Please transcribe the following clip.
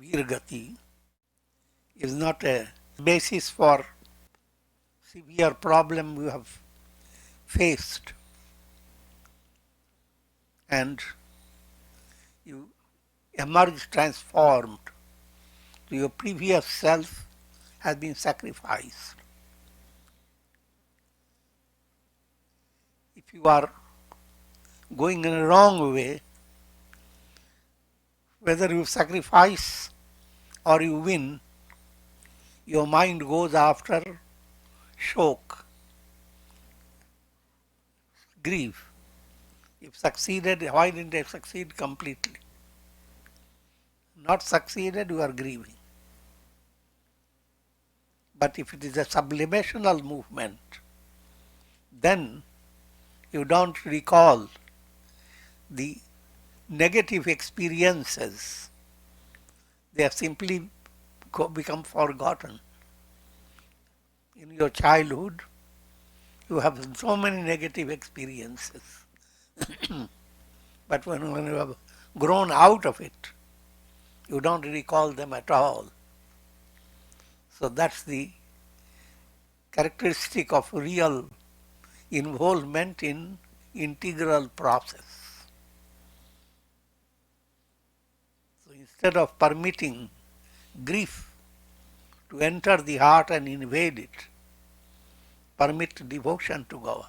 Virgati is not a basis for severe problem you have faced and you emerge transformed. So your previous self has been sacrificed. If you are going in a wrong way, whether you sacrifice or you win, your mind goes after shock, grief. If succeeded, why didn't I succeed completely? Not succeeded, you are grieving. But if it is a sublimational movement, then you don't recall the negative experiences. They have simply become forgotten. In your childhood, you have so many negative experiences. But when you have grown out of it, you don't recall them at all. So that's the characteristic of real involvement in integral process. So instead of permitting grief to enter the heart and invade it, permit devotion to God.